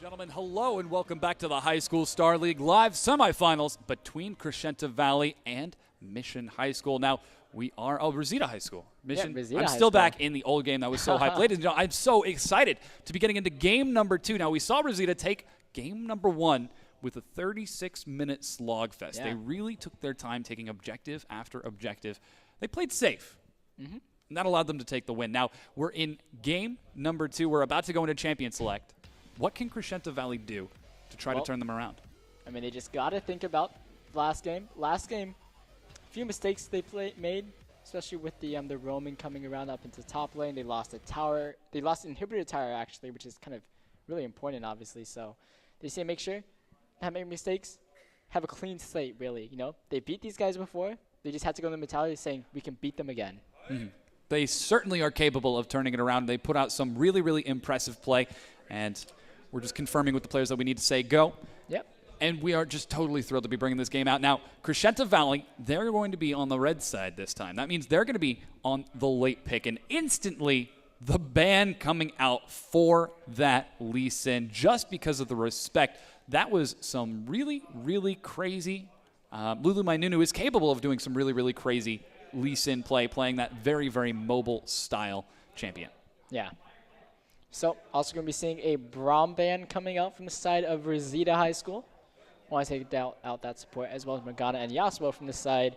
Gentlemen, hello and welcome back to the High School Star League live semifinals between Crescenta Valley and Mission High School. Now, we are Reseda High School. Mission. Yeah, Reseda I'm High still School. back in the old game that was so hyped. Ladies and gentlemen, I'm so excited to be getting into game number 2. Now, we saw Reseda take game number 1 with a 36-minute slogfest. Yeah. They really took their time taking objective after objective. They played safe. And that allowed them to take the win. Now, we're in game number 2. We're about to go into Champion Select. What can Crescenta Valley do to try to turn them around? I mean, they just got to think about last game. Last game, a few mistakes they made, especially with the roaming coming around up into top lane. They lost a tower. They lost an inhibitor tower, actually, which is kind of really important, obviously. So they say make sure not make mistakes, have a clean slate, really. You know, they beat these guys before. They just had to go in the mentality saying we can beat them again. They certainly are capable of turning it around. They put out some really, really impressive play, and we're just confirming with the players that we need to say go. Yep. And we are just totally thrilled to be bringing this game out. Now, Crescenta Valley, they're going to be on the red side this time. That means they're going to be on the late pick. And instantly, the ban coming out for that Lee Sin just because of the respect. That was some really, really crazy. Lulu Mainunu is capable of doing some really, really crazy Lee Sin play, playing that very, very mobile style champion. Yeah. So, also going to be seeing a Braum ban coming out from the side of Reseda High School. Want to take out that support, as well as Morgana and Yasuo from the side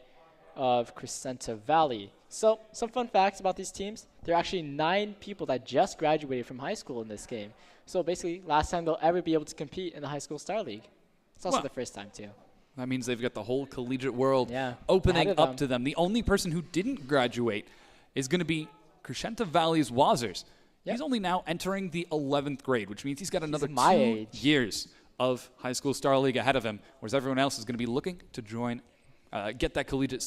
of Crescenta Valley. So, some fun facts about these teams. There are actually 9 people that just graduated from high school in this game. So, basically, last time they'll ever be able to compete in the High School Star League. It's also the first time, too. That means they've got the whole collegiate world opening opening up to them. The only person who didn't graduate is going to be Crescenta Valley's Wazers. Yep. He's only now entering the 11th grade, which means he's got another 2 age. years of High School Star League ahead of him, whereas everyone else is going to be looking to join, get that collegiate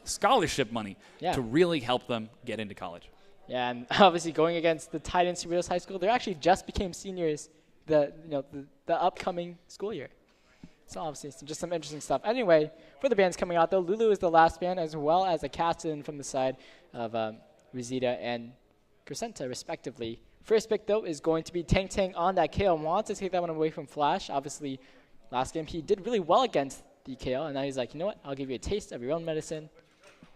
scholarship money to really help them get into college. Yeah, and obviously going against the Titans Cerritos High School, they actually just became seniors the upcoming school year. So obviously just some interesting stuff. Anyway, for the bands coming out though, Lulu is the last band, as well as a captain from the side of Reseda and Crescenta, respectively. First pick, though, is going to be Tang Tang on that KO. Wants to take that one away from Flash. Obviously, last game he did really well against the KO, and now he's like, you know what? I'll give you a taste of your own medicine.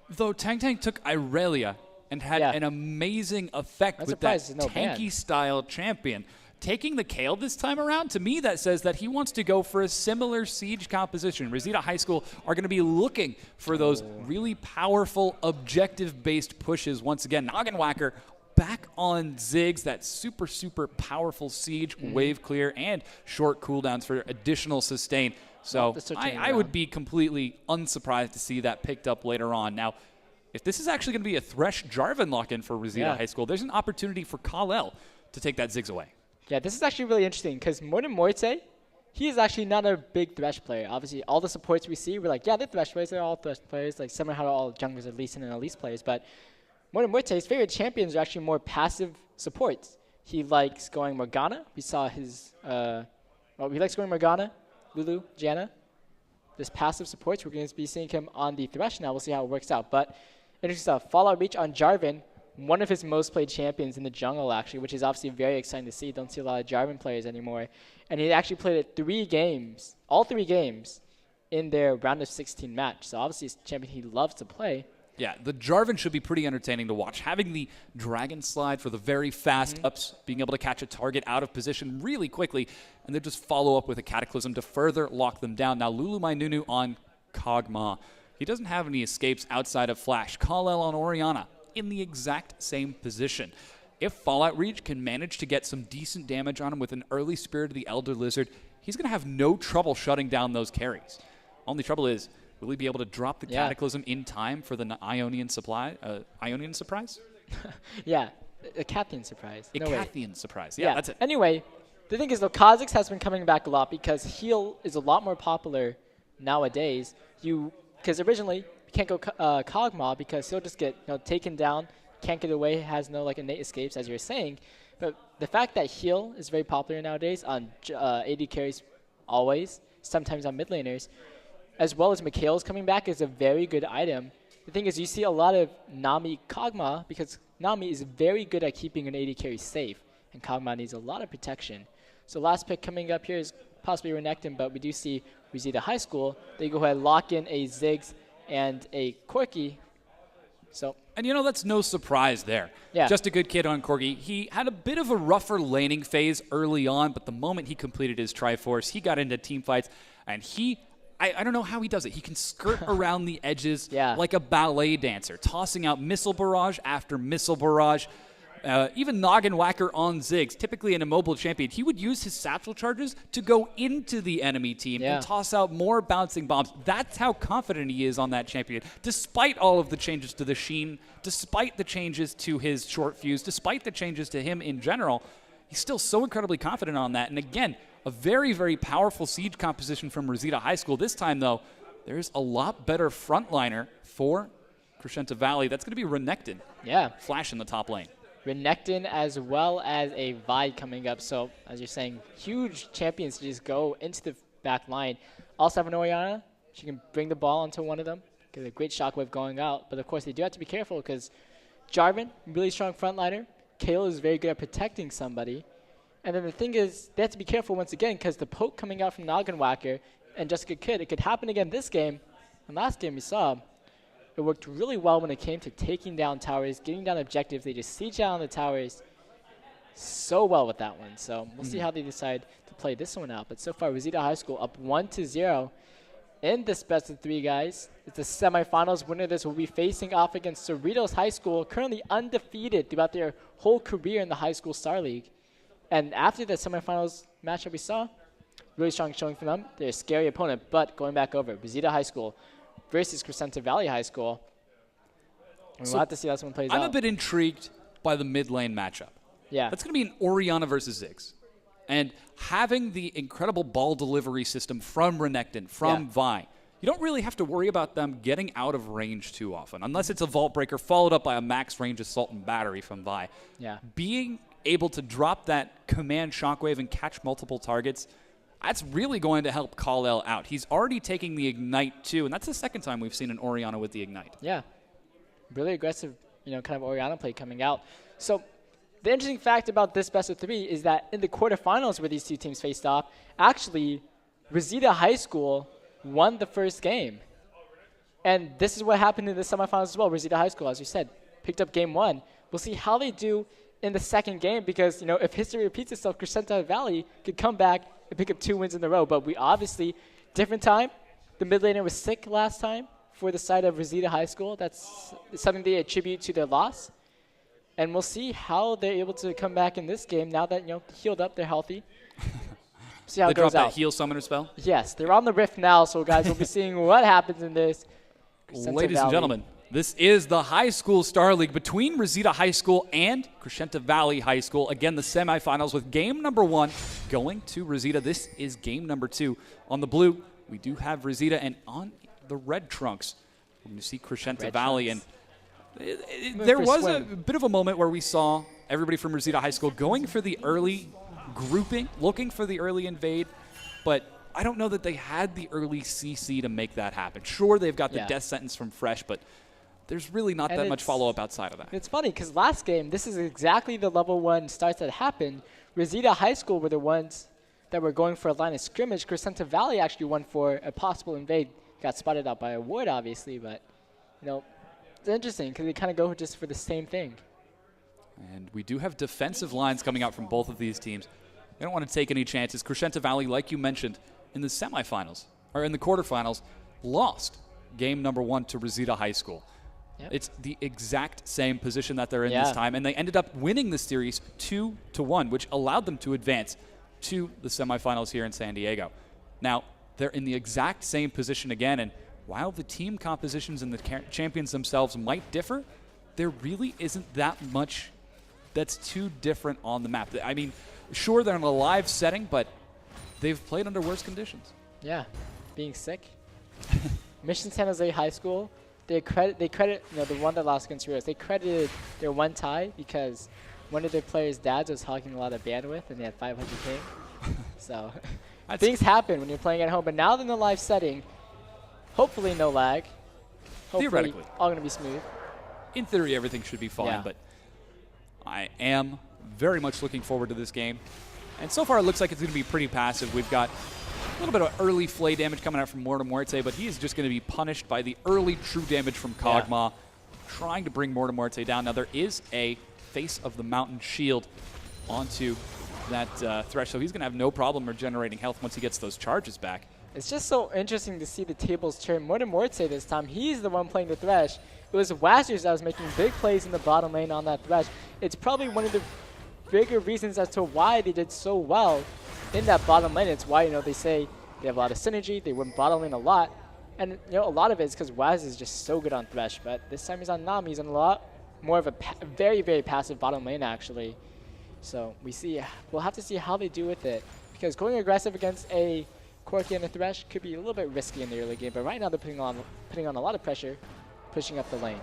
Though Tang Tang took Irelia and had an amazing effect with that tanky-style champion. Taking the Kale this time around, to me, that says that he wants to go for a similar siege composition. Reseda High School are going to be looking for those really powerful, objective-based pushes. Once again, Noggin Whacker back on Ziggs, that super, super powerful siege, wave clear, and short cooldowns for additional sustain. So I would be completely unsurprised to see that picked up later on. Now, if this is actually going to be a Thresh Jarvan lock-in for Reseda High School, there's an opportunity for Kal-El to take that Ziggs away. Yeah, this is actually really interesting because Morten Morte, he is actually not a big Thresh player. Obviously, all the supports we see, we're like, yeah, they're Thresh players. They're all Thresh players. Like, similar how all junglers are Lee Sin and Elise players. But Morten Morte's favorite champions are actually more passive supports. He likes going Morgana. We saw his, he likes going Morgana, Lulu, Janna. This passive supports, we're going to be seeing him on the Thresh now. We'll see how it works out. But interesting stuff. Fallout Reach on Jarvan. One of his most played champions in the jungle, actually, which is obviously very exciting to see. Don't see a lot of Jarvan players anymore. And he actually played it 3 games, all 3 games, in their round of 16 match. So obviously it's a champion he loves to play. Yeah, the Jarvan should be pretty entertaining to watch. Having the Dragon Slide for the very fast ups, being able to catch a target out of position really quickly, and then just follow up with a Cataclysm to further lock them down. Now, Lulu Mainunu on Kog'Maw. He doesn't have any escapes outside of Flash. Kal-El on Orianna in the exact same position. If Fallout Reach can manage to get some decent damage on him with an early Spirit of the Elder Lizard, he's going to have no trouble shutting down those carries. Only trouble is, will he be able to drop the Cataclysm in time for the Ionian surprise? Yeah, a Cathian surprise. Cathian surprise. Yeah, that's it. Anyway, the thing is, though, Kha'Zix has been coming back a lot because heal is a lot more popular nowadays. Because originally, you can't go Kog'Maw because he'll just get taken down, can't get away, has no innate escapes, as you were saying. But the fact that heal is very popular nowadays on AD carries always, sometimes on mid laners, as well as Mikhail's coming back is a very good item. The thing is, you see a lot of Nami Kog'Maw because Nami is very good at keeping an AD carry safe, and Kog'Maw needs a lot of protection. So last pick coming up here is possibly Renekton, but we do see Reseda High School. They go ahead and lock in a Ziggs and a Corki. So. And that's no surprise there. Yeah. Just a good kid on Corgi. He had a bit of a rougher laning phase early on, but the moment he completed his Triforce, he got into team fights, and I don't know how he does it. He can skirt around the edges like a ballet dancer, tossing out missile barrage after missile barrage. Even Noggin Whacker on Ziggs, typically an immobile champion, he would use his satchel charges to go into the enemy team and toss out more bouncing bombs. That's how confident he is on that champion, despite all of the changes to the Sheen, despite the changes to his short fuse, despite the changes to him in general. He's still so incredibly confident on that. And again, a very, very powerful siege composition from Reseda High School. This time, though, there's a lot better frontliner for Crescenta Valley. That's going to be Renekton. Yeah. Flash in the top lane. Renekton as well as a Vi coming up. So, as you're saying, huge champions to just go into the back line. Also have an Orianna. She can bring the ball onto one of them. Get a great shockwave going out. But, of course, they do have to be careful because Jarvan, really strong frontliner. Kale is very good at protecting somebody. And then the thing is, they have to be careful once again because the poke coming out from Noggin Whacker and Jessica Kid, it could happen again this game. And last game we saw, it worked really well when it came to taking down towers, getting down objectives. They just siege down the towers so well with that one. So we'll see how they decide to play this one out. But so far, Reseda High School up 1-0 in this best of 3, guys. It's the semifinals. Winner of this will be facing off against Cerritos High School, currently undefeated throughout their whole career in the High School Star League. And after the semifinals matchup we saw, really strong showing from them. They're a scary opponent, but going back over, Reseda High School versus Crescenta Valley High School. And we'll have to see how this one plays out. I'm a bit intrigued by the mid lane matchup. Yeah. That's going to be an Orianna versus Ziggs. And having the incredible ball delivery system from Renekton, from Vi, you don't really have to worry about them getting out of range too often, unless it's a Vault Breaker followed up by a max range assault and battery from Vi. Yeah. Being able to drop that command shockwave and catch multiple targets, that's really going to help Kal-El out. He's already taking the Ignite too, and that's the second time we've seen an Orianna with the Ignite. Yeah. Really aggressive, kind of Orianna play coming out. So the interesting fact about this best of 3 is that in the quarterfinals where these two teams faced off, actually Reseda High School won the first game. And this is what happened in the semifinals as well. Reseda High School, as you said, picked up game 1. We'll see how they do in the second game because, if history repeats itself, Crescenta Valley could come back and pick up 2 wins in a row. But we obviously, different time. The mid laner was sick last time for the side of Reseda High School. That's something they attribute to their loss. And we'll see how they're able to come back in this game now that, healed up, they're healthy. See how it goes out. They dropped that heal summoner spell? Yes, they're on the Rift now, so guys, we'll be seeing what happens in this. Ladies and gentlemen, this is the High School Star League between Reseda High School and Crescenta Valley High School. Again, the semifinals with game number 1 going to Reseda. This is game number 2. On the blue, we do have Reseda, and on the red trunks, we're going to see Crescenta Valley. Trunks. And there was a bit of a moment where we saw everybody from Reseda High School going for the early grouping, looking for the early invade, but I don't know that they had the early CC to make that happen. Sure, they've got the death sentence from Fresh, but there's really not that much follow-up outside of that. It's funny because last game, this is exactly the level 1 starts that happened. Reseda High School were the ones that were going for a line of scrimmage. Crescenta Valley actually went for a possible invade. Got spotted out by a ward, obviously, but, it's interesting because they kind of go just for the same thing. And we do have defensive lines coming out from both of these teams. They don't want to take any chances. Crescenta Valley, like you mentioned, in the semifinals, or in the quarterfinals, lost game number 1 to Reseda High School. Yep. It's the exact same position that they're in this time, and they ended up winning the series 2-1, which allowed them to advance to the semifinals here in San Diego. Now, they're in the exact same position again, and while the team compositions and the champions themselves might differ, there really isn't that much that's too different on the map. I mean, sure, they're in a live setting, but they've played under worse conditions. Yeah, being sick. Mission San Jose High School, they credit the one that lost against Rios. They credited their one tie because one of their players' dads was hogging a lot of bandwidth and they had 500 ping. So things happen when you're playing at home. But now they're in the live setting, hopefully no lag. Hopefully theoretically, all going to be smooth. In theory, everything should be fine, but I am very much looking forward to this game. And so far, it looks like it's going to be pretty passive. We've got a little bit of early flay damage coming out from Morte, but he is just going to be punished by the early true damage from Kog'Maw, trying to bring Morte down. Now, there is a Face of the Mountain shield onto that Thresh, so he's going to have no problem regenerating health once he gets those charges back. It's just so interesting to see the tables turn. Morte this time, he's the one playing the Thresh. It was Wazers that was making big plays in the bottom lane on that Thresh. It's probably one of the bigger reasons as to why they did so well in that bottom lane. It's why, they say they have a lot of synergy, they win bottom lane a lot. And, a lot of it is because Waz is just so good on Thresh. But this time he's on Nam, he's on a lot more of a very, very passive bottom lane, actually. So we'll have to see how they do with it. Because going aggressive against a Corki and a Thresh could be a little bit risky in the early game. But right now they're putting on a lot of pressure, pushing up the lane.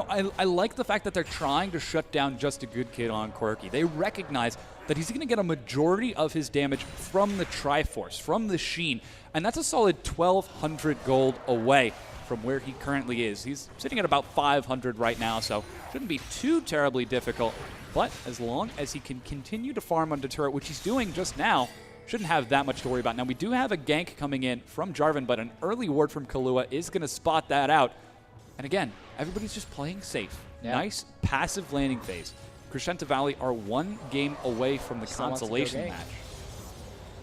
I like the fact that they're trying to shut down just a good kid on Corki. They recognize that he's going to get a majority of his damage from the Triforce, from the Sheen. And that's a solid 1,200 gold away from where he currently is. He's sitting at about 500 right now, so shouldn't be too terribly difficult. But as long as he can continue to farm onto turret, which he's doing just now, shouldn't have that much to worry about. Now, we do have a gank coming in from Jarvan, but an early ward from Kahlua is going to spot that out. And again, everybody's just playing safe. Yeah. Nice passive landing phase. Crescenta Valley are one game away from the consolation match.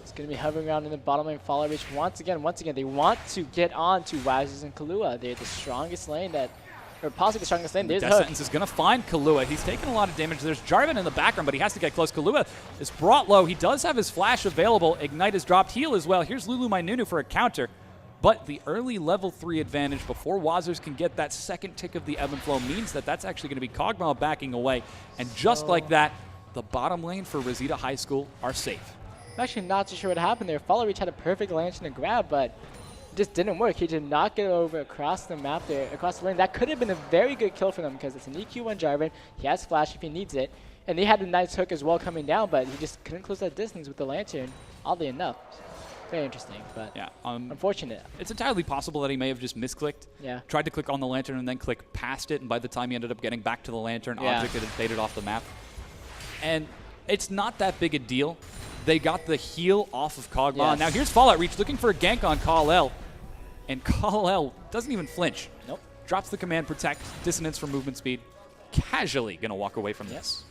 It's going to be hovering around in the bottom lane. Follow Reach once again, they want to get on to Wazers and Kahlua. They're the strongest lane or possibly the strongest lane. There's Death Sentence is going to find Kahlua. He's taking a lot of damage. There's Jarvan in the background, but he has to get close. Kahlua is brought low. He does have his flash available. Ignite is dropped. Heal as well. Here's Lulu Mainunu for a counter. But the early level 3 advantage before Wazers can get that second tick of the ebb and flow means that that's actually going to be Kog'Maw backing away. And just like that, the bottom lane for Reseda High School are safe. I'm actually not too sure what happened there. Follow Reach had a perfect lantern to grab, but it just didn't work. He did not get over across the map there, across the lane. That could have been a very good kill for them because it's an EQ1 Jarvan. He has flash if he needs it. And they had a nice hook as well coming down, but he just couldn't close that distance with the lantern, oddly enough. Very interesting, but yeah, unfortunate. It's entirely possible that he may have just misclicked. Yeah. Tried to click on the lantern and then click past it, and by the time he ended up getting back to the lantern, object had faded off the map. And it's not that big a deal. They got the heal off of Kog'Maw. Yes. Now here's Fallout Reach looking for a gank on Kal-El. And Kal-El doesn't even flinch. Nope. Drops the command protect, dissonance for movement speed. Casually going to walk away from this.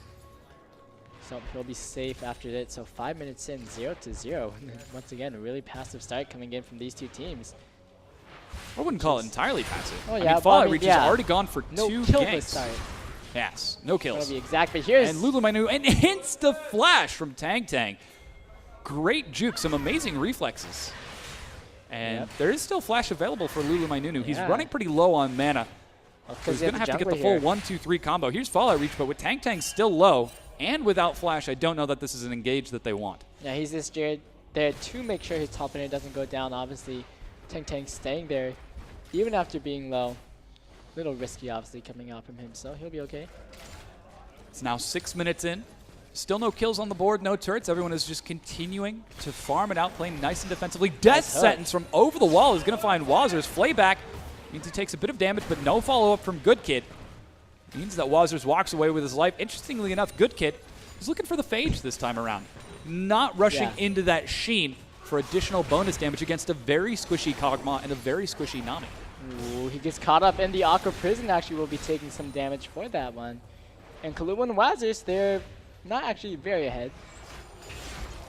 So he'll be safe after that. So 5 minutes in, 0-0. Once again, a really passive start coming in from these two teams. I wouldn't call it entirely passive. Oh, yeah, Fallout Reach has already gone for no 2 kill ganks. This start. Yes, no kills. To be exact, but here's and Lulu Mainunu, and insta-flash from Tang. Great juke, some amazing reflexes. And there is still flash available for Lulu Mainunu. He's running pretty low on mana. So he's going to have to get the full 1-2-3 combo. Here's Fallout Reach, but with Tang still low and without flash, I don't know that this is an engage that they want. Yeah, he's just there to make sure his top laner doesn't go down. Obviously, Tang staying there even after being low. Little risky, obviously, coming out from him, so he'll be okay. It's now 6 minutes in. Still no kills on the board, no turrets. Everyone is just continuing to farm it out, playing nice and defensively. Death Sentence from over the wall is going to find Wazers. Flayback means he takes a bit of damage, but no follow-up from Good Kid. Means that Wazers walks away with his life. Interestingly enough, Good Kid is looking for the Phage this time around. Not rushing into that Sheen for additional bonus damage against a very squishy Kog'Maw and a very squishy Nami. Ooh, he gets caught up in the Aqua Prison. Actually will be taking some damage for that one. And Kahlua and Wazers, they're not actually very ahead.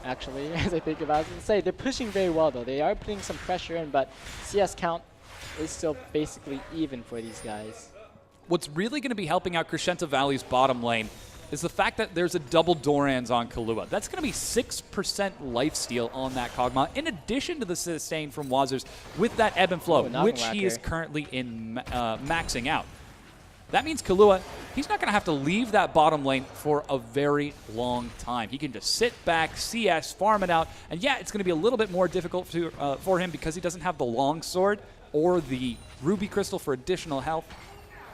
Actually, as I think about it, they're pushing very well though. They are putting some pressure in, but CS count is still basically even for these guys. What's really going to be helping out Crescenta Valley's bottom lane is the fact that there's a double Dorans on Kahlua. That's going to be 6% lifesteal on that Kog'Maw, in addition to the sustain from Wazers with that ebb and flow, which he is currently in maxing out. That means Kahlua, he's not going to have to leave that bottom lane for a very long time. He can just sit back, CS, farm it out, and yeah, it's going to be a little bit more difficult for him because he doesn't have the long sword or the ruby crystal for additional health.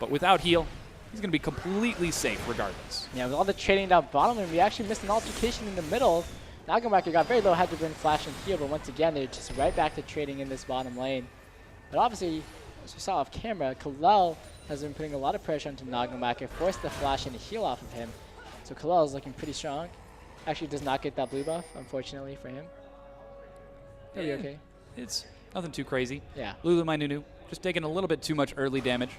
But without heal, he's going to be completely safe regardless. Yeah, with all the trading down bottom lane, we actually missed an altercation in the middle. Nagamaki got very low, had to bring flash and heal, but once again, they're just right back to trading in this bottom lane. But obviously, as we saw off camera, Kalel has been putting a lot of pressure onto Nagamaki, forced the flash and the heal off of him. So Kalel is looking pretty strong. Actually does not get that blue buff, unfortunately for him. He'll be okay. It's nothing too crazy. Yeah. Lulu My Nunu just taking a little bit too much early damage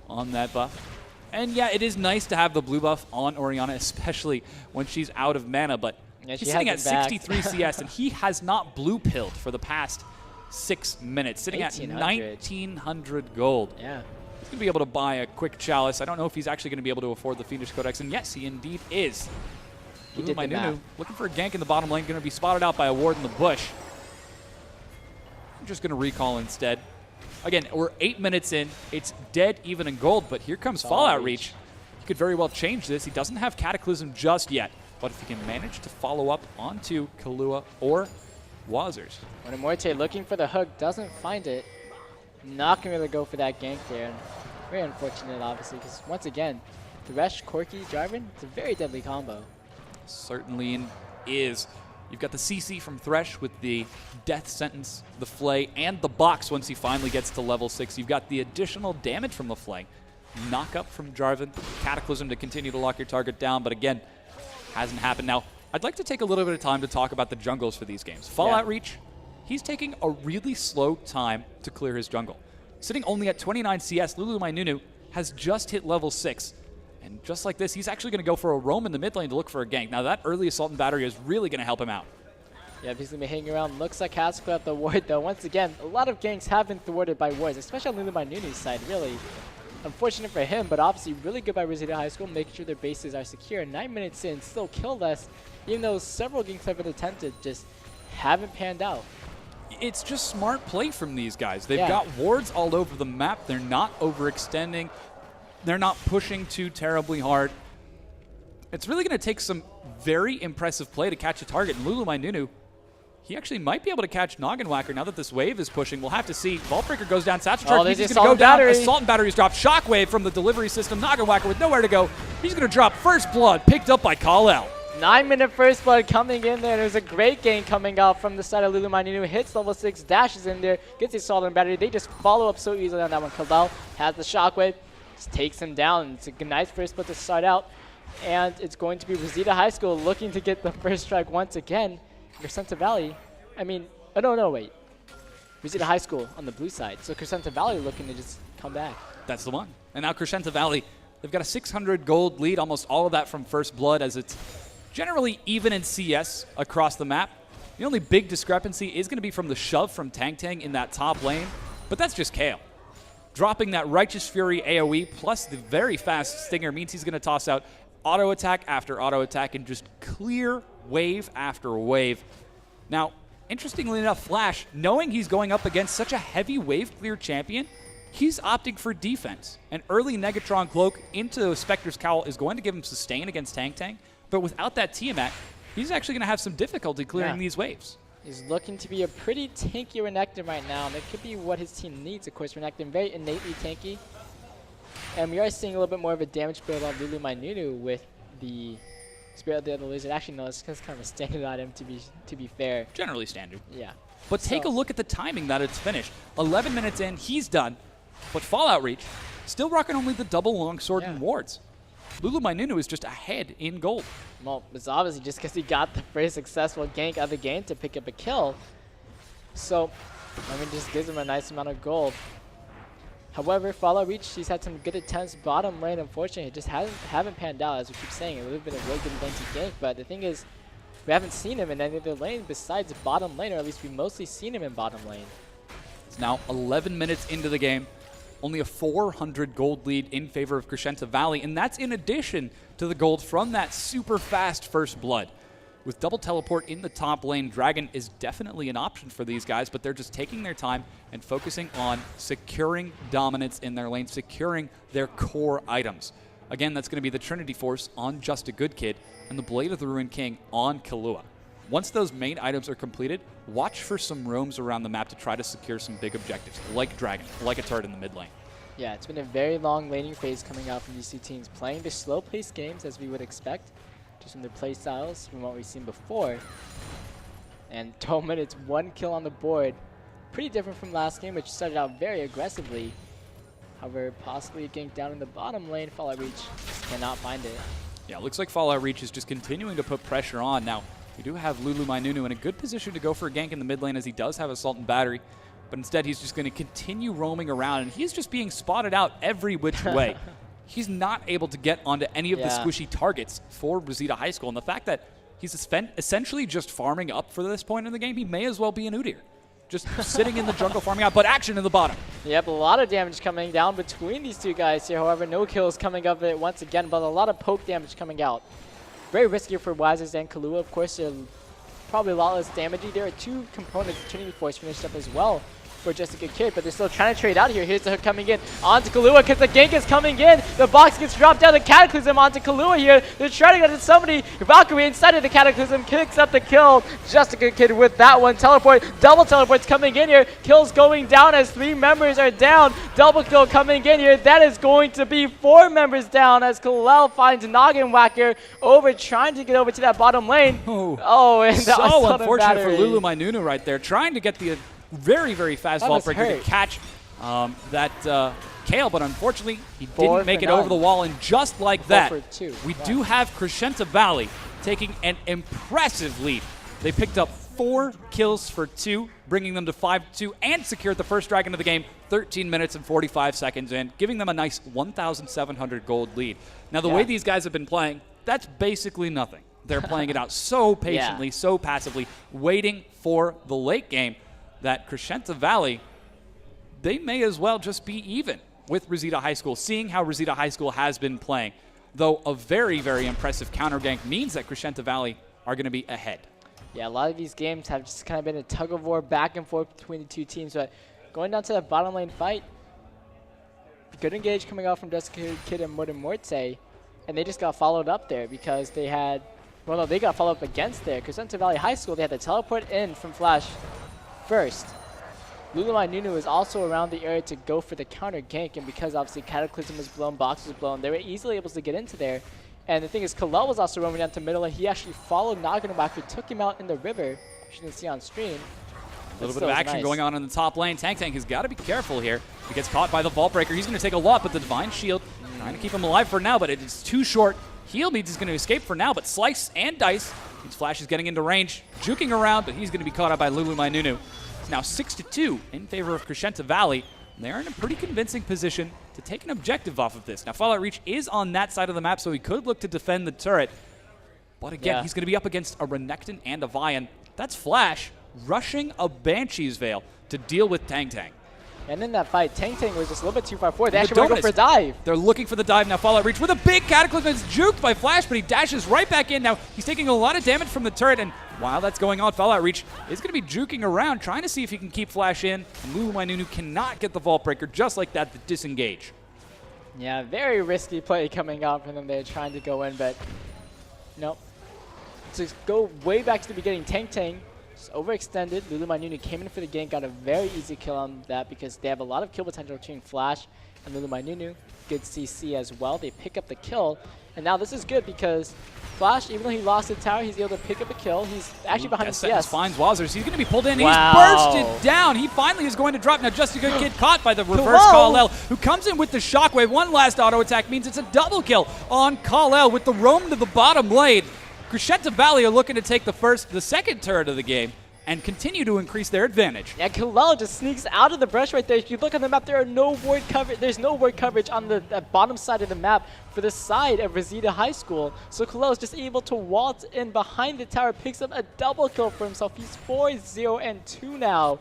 on that buff. And yeah, it is nice to have the blue buff on Orianna, especially when she's out of mana, but he's sitting at 63 CS, and he has not blue pilled for the past 6 minutes, sitting at 1,900 gold. Yeah. He's going to be able to buy a quick chalice. I don't know if he's actually going to be able to afford the Fiendish Codex, and yes, he indeed is. Lulu My Nunu looking for a gank in the bottom lane, going to be spotted out by a ward in the bush. I'm just going to recall instead. Again, we're 8 minutes in. It's dead even in gold, but here comes Fallout Reach. He could very well change this. He doesn't have Cataclysm just yet, but if he can manage to follow up onto Kahlua or Wazers. Morte looking for the hook, doesn't find it. Not going to really go for that gank there. Very unfortunate, obviously, because once again, Thresh, Corki, Jarvan, it's a very deadly combo. Certainly is. You've got the CC from Thresh with the Death Sentence, the Flay, and the box once he finally gets to level 6. You've got the additional damage from the Flay. Knock up from Jarvan, Cataclysm to continue to lock your target down, but again, hasn't happened. Now, I'd like to take a little bit of time to talk about the jungles for these games. Fallout Reach, he's taking a really slow time to clear his jungle. Sitting only at 29 CS, Lulu My Nunu has just hit level 6. And just like this, he's actually going to go for a roam in the mid lane to look for a gank. Now, that early Assault and Battery is really going to help him out. Yeah, he's going to be hanging around. Looks like has to put out the ward, though. Once again, a lot of ganks have been thwarted by wards, especially on Lulu My Nunu's side, really. Unfortunate for him, but obviously really good by Reseda High School, making sure their bases are secure. 9 minutes in, still killess, even though several ganks have been attempted, just haven't panned out. It's just smart play from these guys. They've got wards all over the map. They're not overextending. They're not pushing too terribly hard. It's really going to take some very impressive play to catch a target. And Lulu My Nunu, he actually might be able to catch Noggin Whacker now that this wave is pushing. We'll have to see. Vault Breaker goes down. Satchel Charge. He's going to go down. Assault and Batteries drop. Shockwave from the delivery system. Noggin Whacker with nowhere to go. He's going to drop First Blood, picked up by Kal-El. 9-minute First Blood coming in there. There's a great gank coming out from the side of Lulu My Nunu. Hits level 6, dashes in there, gets the Assault and Battery. They just follow up so easily on that one. Kal-El has the Shockwave. Just takes him down. It's a nice first split to start out. And it's going to be Reseda High School looking to get the first strike once again. Crescenta Valley. I mean, oh no, wait. Reseda High School on the blue side. So Crescenta Valley looking to just come back. That's the one. And now Crescenta Valley, they've got a 600 gold lead, almost all of that from First Blood, as it's generally even in CS across the map. The only big discrepancy is going to be from the shove from Tang Tang in that top lane, but that's just Kale. Dropping that Righteous Fury AoE plus the very fast Stinger means he's going to toss out auto attack after auto attack and just clear wave after wave. Now, interestingly enough, Flash, knowing he's going up against such a heavy wave clear champion, he's opting for defense. An early Negatron Cloak into Spectre's Cowl is going to give him sustain against Tang Tang, but without that Tiamat, he's actually going to have some difficulty clearing these waves. He's looking to be a pretty tanky Renekton right now, and it could be what his team needs. Of course, Renekton very innately tanky. And we are seeing a little bit more of a damage build on Lulu My Nunu with the Spirit of the Other Lizard. Actually, no, it's kind of a standard item to be fair. Generally standard. Yeah. But take a look at the timing that it's finished. 11 minutes in, he's done. But Fallout Reach, still rocking only the double longsword and wards. Lulu My Nunu is just ahead in gold. Well, it's obviously just because he got the first successful gank of the game to pick up a kill. So, I mean, just gives him a nice amount of gold. However, Fallout Reach, he's had some good attempts bottom lane. Unfortunately, it just haven't panned out, as we keep saying. It would have been a really good lane to gank, but the thing is, we haven't seen him in any other lane besides bottom lane, or at least we've mostly seen him in bottom lane. It's now 11 minutes into the game. Only a 400 gold lead in favor of Crescenta Valley, and that's in addition to the gold from that super fast First Blood. With double teleport in the top lane, Dragon is definitely an option for these guys, but they're just taking their time and focusing on securing dominance in their lane, securing their core items. Again, that's going to be the Trinity Force on Just a Good Kid and the Blade of the Ruined King on Kahlua. Once those main items are completed, watch for some roams around the map to try to secure some big objectives, like Dragon, like a turret in the mid lane. Yeah, it's been a very long laning phase coming out from these two teams, playing the slow-paced games as we would expect, just from their play styles, from what we've seen before. And 12 minutes, 1 kill on the board. Pretty different from last game, which started out very aggressively. However, possibly a gank down in the bottom lane. Fallout Reach cannot find it. Yeah, looks like Fallout Reach is just continuing to put pressure on. Now, we do have Lulu Mainunu in a good position to go for a gank in the mid lane as he does have Assault and Battery. But instead, he's just going to continue roaming around, and he's just being spotted out every which way. He's not able to get onto any of the squishy targets for Reseda High School. And the fact that he's essentially just farming up for this point in the game, he may as well be an Udyr. Just sitting in the jungle farming out, but action in the bottom. Yep, a lot of damage coming down between these two guys here. However, no kills coming of it once again, but a lot of poke damage coming out. Very risky for Wazers and Kahlua. Of course, probably a lot less damage. There are two components, Trinity Force finished up as well for just a good carry, but they're still trying to trade out here. Here's the hook coming in onto Kahlua because the gank is coming in. The box gets dropped down. The Cataclysm onto Kahlua here. They're trying to get to somebody. Valkyrie inside of the Cataclysm kicks up the kill. Just a good kid with that one. Teleport, double teleports coming in here. Kills going down as 3 members are down. Double kill coming in here. That is going to be 4 members down as Kalel finds Noggin Whacker over trying to get over to that bottom lane. And that was so unfortunate for Lulu Mainunu right there. Trying to get the very, very fast Vault Breaker to catch that Kale, but unfortunately, he didn't make it over the wall, and just like that, we do have Crescenta Valley taking an impressive lead. They picked up 4 kills for 2, bringing them to 5-2, and secured the first dragon of the game 13 minutes and 45 seconds in, giving them a nice 1,700 gold lead. Now, the way these guys have been playing, that's basically nothing. They're playing it out so patiently, so passively, waiting for the late game, that Crescenta Valley, they may as well just be even with Reseda High School, seeing how Reseda High School has been playing. Though a very, very impressive counter gank means that Crescenta Valley are going to be ahead. Yeah, a lot of these games have just kind of been a tug-of-war back and forth between the two teams, but going down to that bottom lane fight, good engage coming out from Jessica Kid and Modern Morte, and they just got followed up there because they had, well, no, they got followed up against there. Crescenta Valley High School, they had to teleport in from Flash first. Lulu Mainunu was also around the area to go for the counter gank, and because obviously Cataclysm was blown, Box was blown, they were easily able to get into there. And the thing is, Kalel was also roaming down to middle, and he actually followed Noggin Whacker, took him out in the river, which you can see on stream. A little bit of action going on in the top lane. Tank has got to be careful here. He gets caught by the Vault Breaker. He's going to take a lot, but the Divine Shield trying to keep him alive for now, but it is too short. Heal Beads is going to escape for now, but Slice and Dice, his Flash is getting into range, juking around, but he's going to be caught up by Lulu Mainunu. It's now 6-2 in favor of Crescenta Valley. And they're in a pretty convincing position to take an objective off of this. Now, Fallout Reach is on that side of the map, so he could look to defend the turret. But again, he's going to be up against a Renekton and a Vian. That's Flash rushing a Banshee's Veil to deal with Tang. And in that fight, Tang was just a little bit too far forward. They actually want to go for a dive. They're looking for the dive now. Fallout Reach with a big Cataclysm. It's juked by Flash, but he dashes right back in. Now, he's taking a lot of damage from the turret, and while that's going on, Fallout Reach is going to be juking around, trying to see if he can keep Flash in. And Lulu Mainunu cannot get the Vault Breaker just like that to disengage. Yeah, very risky play coming out from them. They're trying to go in, but nope. To go way back to the beginning, Tang just overextended. Lulu Mainunu came in for the gank, got a very easy kill on that because they have a lot of kill potential between Flash and Lulu Mainunu. Good CC as well. They pick up the kill, and now this is good because Flash, even though he lost the tower, he's able to pick up a kill. He's actually behind the CS. Finds Wazers. He's going to be pulled in. Wow. He's bursted down. He finally is going to drop. Now, Just a Good Kid caught by the reverse Kal-El, who comes in with the Shockwave. One last auto attack means it's a double kill on Kal-El with the roam to the bottom lane. Crescenta Valley are looking to take the second turret of the game and continue to increase their advantage. Yeah, Kalel just sneaks out of the brush right there. If you look on the map, there are no ward coverage. There's no ward coverage on the bottom side of the map for the side of Reseda High School. So Kalel is just able to waltz in behind the tower, picks up a double kill for himself. He's 4-0-2 now.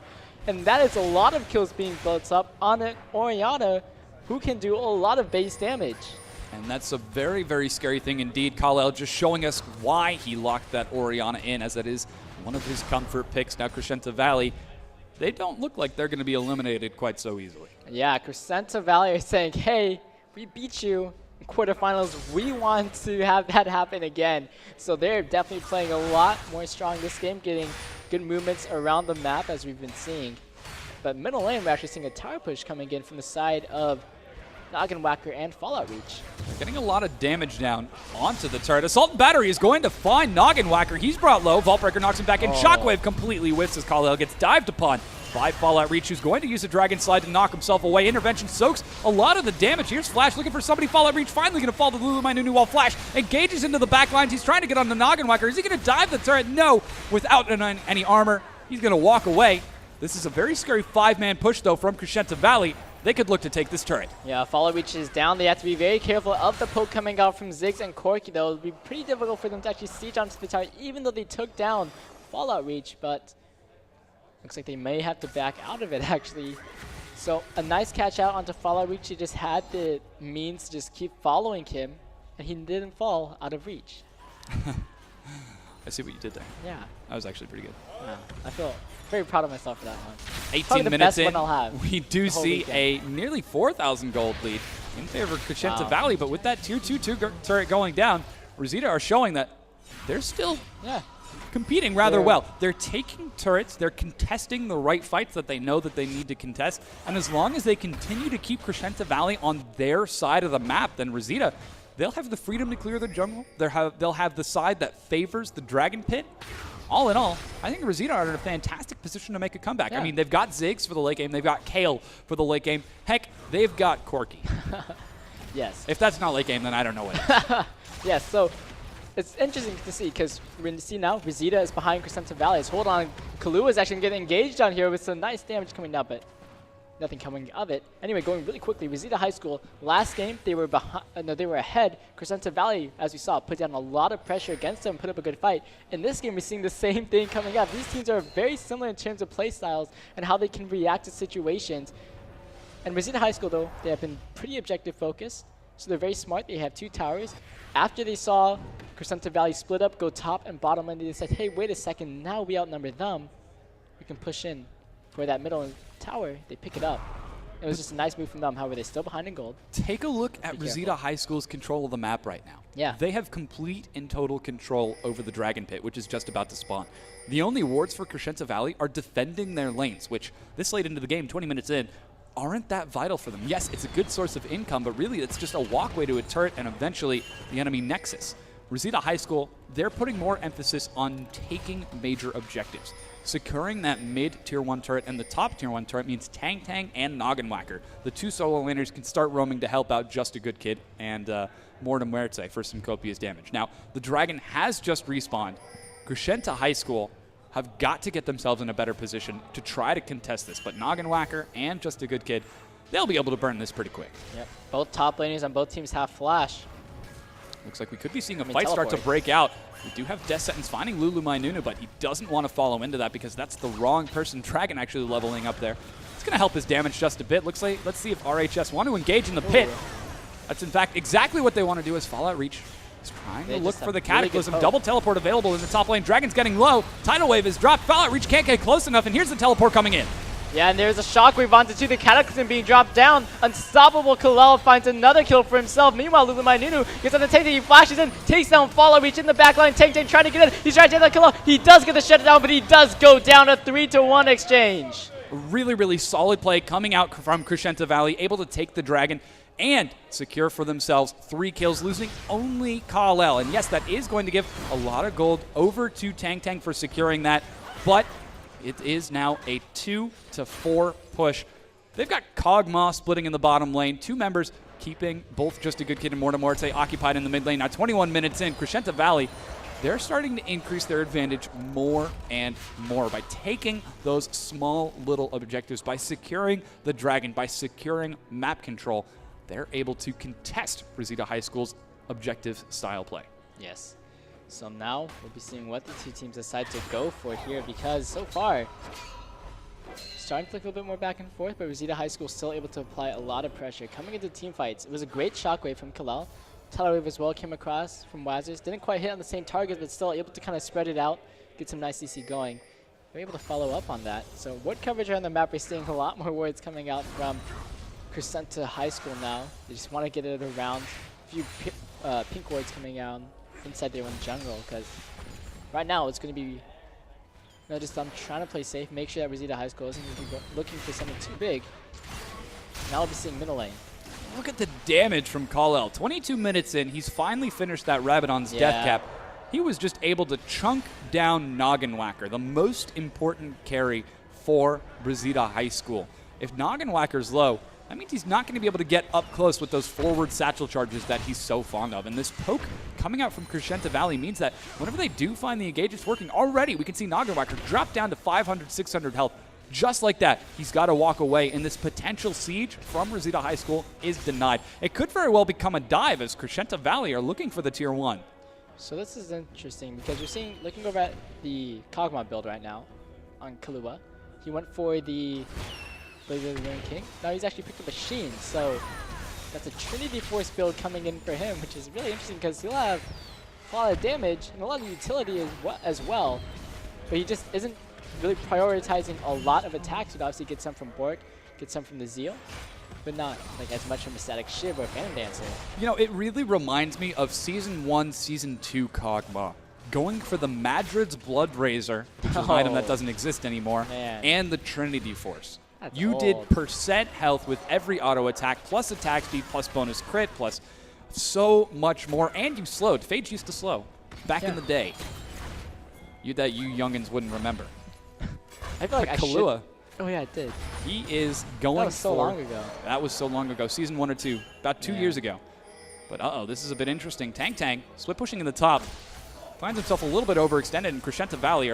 And that is a lot of kills being built up on an Orianna who can do a lot of base damage. And that's a very, very scary thing indeed. Kal-El just showing us why he locked that Orianna in, as that is one of his comfort picks. Now Crescenta Valley, they don't look like they're going to be eliminated quite so easily. Yeah, Crescenta Valley is saying, hey, we beat you in quarterfinals. We want to have that happen again. So they're definitely playing a lot more strong this game, getting good movements around the map as we've been seeing. But middle lane, we're actually seeing a tower push coming in from the side of Noggin Whacker and Fallout Reach. Getting a lot of damage down onto the turret. Assault and Battery is going to find Noggin Whacker. He's brought low. Vault Breaker knocks him back in. Shockwave completely whiffs as Kal-El gets dived upon. by Fallout Reach, who's going to use a Dragon Slide to knock himself away. Intervention soaks a lot of the damage. Here's Flash looking for somebody. Fallout Reach finally going to fall to Lulu Mainunu while Flash engages into the back lines. He's trying to get on the Noggin Whacker. Is he going to dive the turret? No. Without any armor, he's going to walk away. This is a very scary 5-man push, though, from Crescenta Valley. They could look to take this turret. Yeah, Fallout Reach is down. They have to be very careful of the poke coming out from Ziggs and Corki, though. It'll be pretty difficult for them to actually siege onto the tower, even though they took down Fallout Reach, but looks like they may have to back out of it, actually. So a nice catch out onto Fallout Reach. He just had the means to just keep following him, and he didn't fall out of reach. I see what you did there. Yeah. That was actually pretty good. Yeah, I feel very proud of myself for that one. 18 minutes in, we do see weekend. a nearly 4,000 gold lead in favor of Crescenta Valley, but with that tier 2 turret going down, Reseda are showing that they're still competing rather well. They're taking turrets, they're contesting the right fights that they know that they need to contest, and as long as they continue to keep Crescenta Valley on their side of the map, then Reseda, they'll have the freedom to clear the jungle. They'll have the side that favors the Dragon Pit. All in all, I think Reseda are in a fantastic position to make a comeback. I mean, they've got Ziggs for the late game. They've got Kale for the late game. Heck, they've got Corki. Yes. If that's not late game, then I don't know what it is. Yes, so it's interesting to see because we're going to see now Reseda is behind Crescenta Valley. Hold on, Kahlua is actually getting engaged on here with some nice damage coming down, but nothing coming of it. Anyway, going really quickly, Reseda High School, last game, they were behind, they were ahead. Crescenta Valley, as we saw, put down a lot of pressure against them, put up a good fight. In this game, we're seeing the same thing coming up. These teams are very similar in terms of play styles and how they can react to situations. And Reseda High School, though, they have been pretty objective focused, so they're very smart. They have 2 towers. After they saw Crescenta Valley split up, go top and bottom lane, they said, hey, wait a second, now we outnumber them. We can push in for that middle tower. They pick it up. It was just a nice move from them. However, they're still behind in gold. Take a look at Reseda High School's control of the map right now. Yeah. They have complete and total control over the Dragon Pit, which is just about to spawn. The only wards for Crescenta Valley are defending their lanes, which this late into the game, 20 minutes in, aren't that vital for them. Yes, it's a good source of income, but really it's just a walkway to a turret and eventually the enemy nexus. Reseda High School, they're putting more emphasis on taking major objectives. Securing that mid tier 1 turret and the top tier 1 turret means Tang Tang and Noggin Whacker. The 2 solo laners can start roaming to help out Just a Good Kid and Mortem Muerte for some copious damage. Now, the Dragon has just respawned. Crescenta High School have got to get themselves in a better position to try to contest this, but Noggin Whacker and Just a Good Kid, they'll be able to burn this pretty quick. Yep. Both top laners on both teams have flash. Looks like we could be seeing a fight start to break out. We do have Death Sentence finding Lulu Mainunu, but he doesn't want to follow into that because that's the wrong person. Dragon actually leveling up there. It's going to help his damage just a bit. Looks like, let's see if RHS want to engage in the pit. That's in fact exactly what they want to do as Fallout Reach is trying to look for the Cataclysm. Really double teleport available in the top lane. Dragon's getting low. Tidal Wave is dropped. Fallout Reach can't get close enough, and here's the teleport coming in. Yeah, and there's a shockwave onto 2, the Cataclysm being dropped down. Unstoppable Kalel finds another kill for himself. Meanwhile, Lulu Mainunu gets on the tank, he flashes in, takes down Fallout Reach in the backline. Tank trying to get in. He's trying to take that Kalel. He does get the shutdown, but he does go down. A 3-to-1 exchange. Really, really solid play coming out from Crescenta Valley, able to take the Dragon and secure for themselves 3 kills, losing only Kalel. And yes, that is going to give a lot of gold over to Tang Tang for securing that, but it is now a 2-to-4 push. They've got Kog'Maw splitting in the bottom lane. 2 members keeping both Just a Good Kid and Mortem Muerte occupied in the mid lane. Now 21 minutes in, Crescenta Valley, they're starting to increase their advantage more and more by taking those small little objectives, by securing the Dragon, by securing map control. They're able to contest Reseda High School's objective style play. Yes. So now we'll be seeing what the 2 teams decide to go for here, because so far starting to look a little bit more back and forth, but Reseda High School still able to apply a lot of pressure. Coming into team fights, it was a great shockwave from Kalel. Telewave as well came across from Wazers. Didn't quite hit on the same target, but still able to kind of spread it out, get some nice CC going. We're able to follow up on that. So ward coverage on the map, we're seeing a lot more wards coming out from Crescenta High School now. They just want to get it around. A few pink wards coming out inside their own jungle, because right now it's going to be just I'm trying to play safe, make sure that Reseda High School isn't looking for something too big. Now we'll be seeing middle lane. Look at the damage from Kalel. 22 minutes in, he's finally finished that Rabadon's death cap. He was just able to chunk down Noggin Whacker, the most important carry for Reseda High School. If Noggenwacker's low, that means he's not going to be able to get up close with those forward satchel charges that he's so fond of. And this poke coming out from Crescenta Valley means that whenever they do find the engage, it's working. Already, we can see Noggenwacker drop down to 500, 600 health. Just like that, he's got to walk away, and this potential siege from Reseda High School is denied. It could very well become a dive as Crescenta Valley are looking for the tier 1. So this is interesting because you're seeing, looking over at the Kog'Maw build right now on Kahlua, he went for the Rain King. Now he's actually picked up a Sheen, so that's a Trinity Force build coming in for him, which is really interesting because he'll have a lot of damage and a lot of utility as well, but he just isn't really prioritizing a lot of attacks. He'd obviously get some from Bork, get some from the Zeal, but not like as much from a Static Shiv or Phantom Dancer. You know, it really reminds me of Season 1, Season 2 Kog'Maw. Going for the Madrid's Blood Razor, which is an item that doesn't exist anymore, and the Trinity Force. You did percent health with every auto attack, plus attack speed, plus bonus crit, plus so much more, and you slowed. Phage used to slow back in the day. You youngins wouldn't remember. I feel like Kahlua. Oh yeah, I did. He is going That was so long ago. That was so long ago. Season 1 or 2, about 2 years ago. But this is a bit interesting. Tang, split pushing in the top. Finds himself a little bit overextended, and Crescenta Valley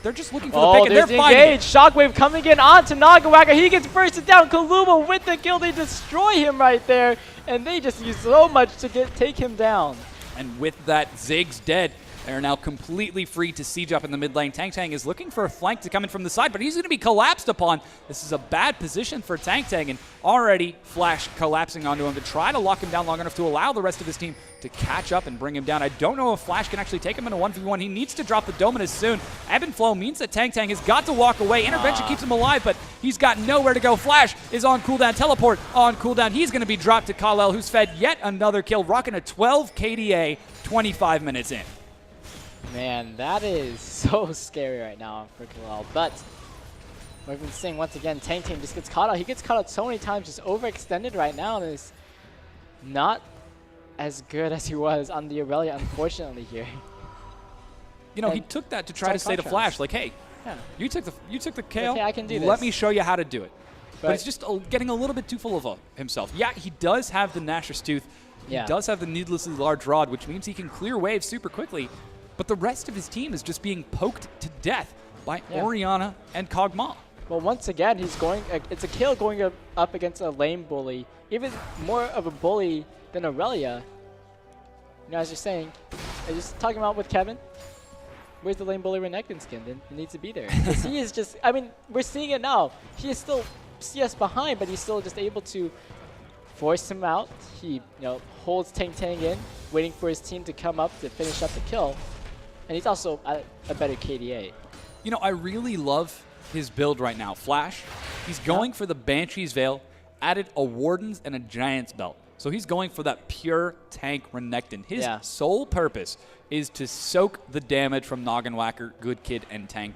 they're just looking for the pick, and they're finding it. Shockwave coming in onto Noggenwacker. He gets bursted down. Kahlua with the kill. They destroy him right there, and they just use so much to take him down. And with that, Zig's dead. They're now completely free to siege up in the mid lane. Tang is looking for a flank to come in from the side, but he's going to be collapsed upon. This is a bad position for Tang, and already Flash collapsing onto him to try to lock him down long enough to allow the rest of his team to catch up and bring him down. I don't know if Flash can actually take him in a 1v1. He needs to drop the Dominus soon. Ebb and Flow means that Tang has got to walk away. Intervention keeps him alive, but he's got nowhere to go. Flash is on cooldown. Teleport on cooldown. He's going to be dropped to Kal-El, who's fed yet another kill, rocking a 12 KDA 25 minutes in. Man, that is so scary right now for Kal-El. But we've been seeing once again, Tang just gets caught out. He gets caught out so many times, just overextended right now, and is not as good as he was on the Aurelia, unfortunately here. You know, he took that to try to say to Flash, like, hey, you took the KO. Okay, I can do this. Let me show you how to do it. But it's just getting a little bit too full of himself. Yeah, he does have the Gnasher's Tooth. He does have the needlessly large rod, which means he can clear waves super quickly. But the rest of his team is just being poked to death by Orianna and Kog'Maw. Well, once again, he's going. It's a kill going up against a lane bully, even more of a bully than Aurelia. You know, as you're saying, I was just talking about with Kevin. Where's the lane bully Renekton skin? It needs to be there. Because he is just. I mean, we're seeing it now. He is still CS behind, but he's still just able to force him out. He, holds Tang in, waiting for his team to come up to finish up the kill. And he's also a better KDA. You know, I really love his build right now. Flash, he's going for the Banshee's Veil, added a Warden's and a Giant's Belt. So he's going for that pure tank Renekton. His sole purpose is to soak the damage from Noggenwacker, Good Kid, and Tang.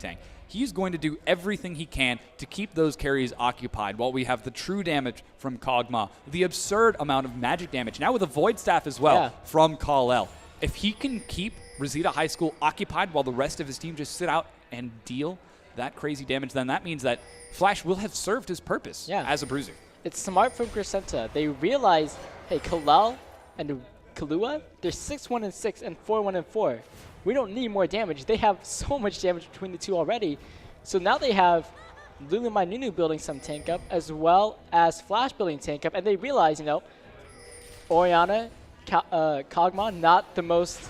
He's going to do everything he can to keep those carries occupied while we have the true damage from Kog'Maw, the absurd amount of magic damage, now with a Void Staff as well from Kal-El. If he can keep Reseda High School occupied while the rest of his team just sit out and deal that crazy damage, then that means that Flash will have served his purpose as a bruiser. It's smart from Crescenta. They realize, hey, Kal-El and Kahlua, they're 6-1-6 and 4-1-4. We don't need more damage. They have so much damage between the two already. So now they have Lulu My Nunu building some tank up, as well as Flash building tank up, and they realize, Orianna, Kog'Maw, not the most,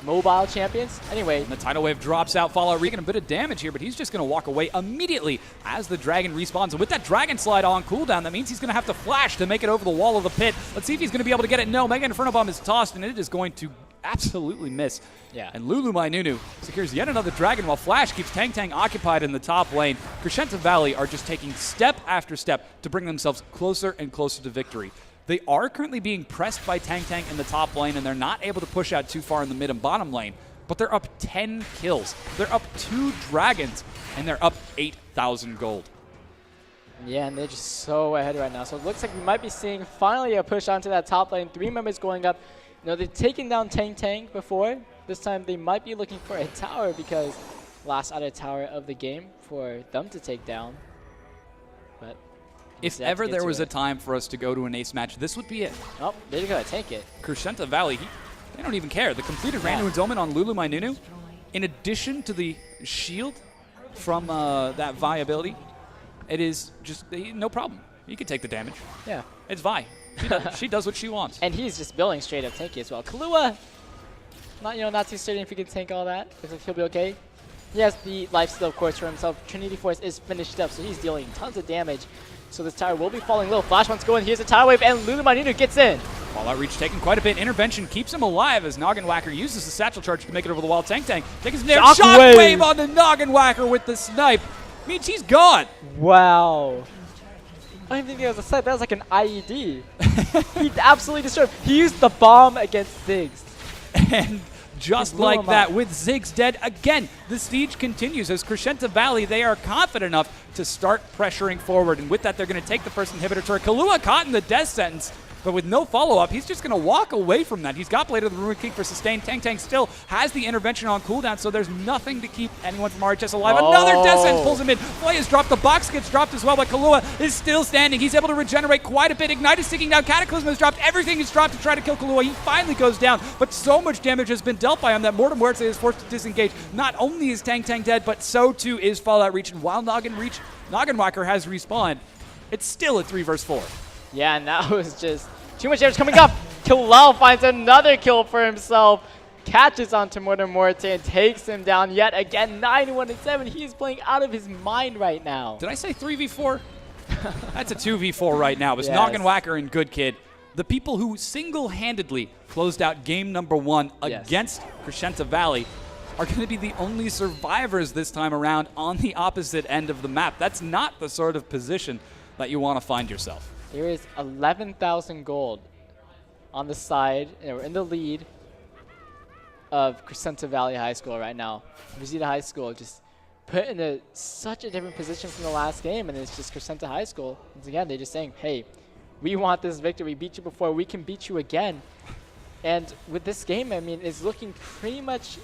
mobile champions. Anyway. And the tidal wave drops out. Fallout Regan a bit of damage here, but he's just going to walk away immediately as the dragon respawns. And with that dragon slide on cooldown, that means he's going to have to flash to make it over the wall of the pit. Let's see if he's going to be able to get it. No, Mega Inferno Bomb is tossed, and it is going to absolutely miss. And Lulu My Nunu secures yet another dragon while Flash keeps Tang occupied in the top lane. Crescenta Valley are just taking step after step to bring themselves closer and closer to victory. They are currently being pressed by Tang in the top lane, and they're not able to push out too far in the mid and bottom lane, but they're up 10 kills. They're up 2 dragons, and they're up 8,000 gold. Yeah, and they're just so ahead right now. So it looks like we might be seeing finally a push onto that top lane. 3 members going up. They've taken down Tang before. This time they might be looking for a tower because last outer tower of the game for them to take down. But if ever there was a time for us to go to an ace match, this would be it. Oh, there you go. Take it. Crescenta Valley, they don't even care. The completed Random Omen on Lulu My Nunu, in addition to the shield from that Vi ability, it is just no problem. You can take the damage. Yeah. It's Vi. She does what she wants. And he's just building straight up tanky as well. Kahlua, not too certain if he can tank all that. Looks like he'll be okay. He has the lifesteal, of course, for himself. Trinity Force is finished up, so he's dealing tons of damage. So this tower will be falling low. Flash wants to go in. Here's a tower wave, and Lulu My Nunu gets in. Fallout Reach taking quite a bit. Intervention keeps him alive as Noggin Whacker uses the satchel charge to make it over the wall. Tank takes his down. Shockwave on the Noggin Whacker with the snipe. Means he's gone. Wow. I don't even think it was a snipe. That was like an IED. He absolutely destroyed him. He used the bomb against Ziggs. And just like that, with Ziggs dead again, the siege continues as Crescenta Valley, they are confident enough to start pressuring forward. And with that, they're going to take the first inhibitor turret. Kahlua caught in the death sentence, but with no follow-up, he's just going to walk away from that. He's got Blade of the Ruined King for sustain. Tank still has the intervention on cooldown, so there's nothing to keep anyone from RHS alive. Another death sentence pulls him in. Flay is dropped. The box gets dropped as well, but Kahlua is still standing. He's able to regenerate quite a bit. Ignite is sticking down. Cataclysm is dropped. Everything is dropped to try to kill Kahlua. He finally goes down, but so much damage has been dealt by him that Mortem Muerte is forced to disengage. Not only is Tank dead, but so too is Fallout Reach. And while Noggin Whacker has respawned, it's still a 3 versus 4. Yeah, and that was just too much damage coming up. Killel finds another kill for himself. Catches onto Mortem Muerte and takes him down yet again. 9-1-7. He is playing out of his mind right now. Did I say 3v4? That's a 2v4 right now. It was Noggin Whacker and Good Kid, the people who single-handedly closed out game number 1 against Crescenta Valley, are going to be the only survivors this time around on the opposite end of the map. That's not the sort of position that you want to find yourself. There is 11,000 gold on the side, and we're in the lead of Crescenta Valley High School right now. Reseda High School just put in such a different position from the last game, and it's just Crescenta High School. Once again, they're just saying, hey, we want this victory. We beat you before. We can beat you again. And with this game, I mean, it's looking pretty much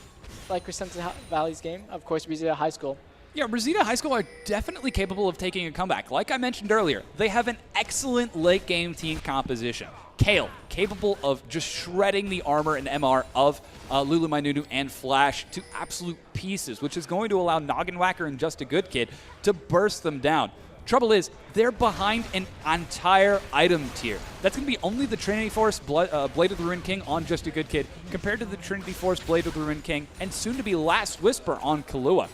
like Crescenta Valley's game. Of course, Reseda High School. Yeah, Reseda High School are definitely capable of taking a comeback. Like I mentioned earlier, they have an excellent late-game team composition. Kale, capable of just shredding the armor and MR of Lulu My Nunu and Flash to absolute pieces, which is going to allow Noggin Whacker and Just a Good Kid to burst them down. Trouble is, they're behind an entire item tier. That's going to be only the Trinity Force Blade of the Ruined King on Just a Good Kid, compared to the Trinity Force Blade of the Ruined King, and soon to be Last Whisper on Kahlua.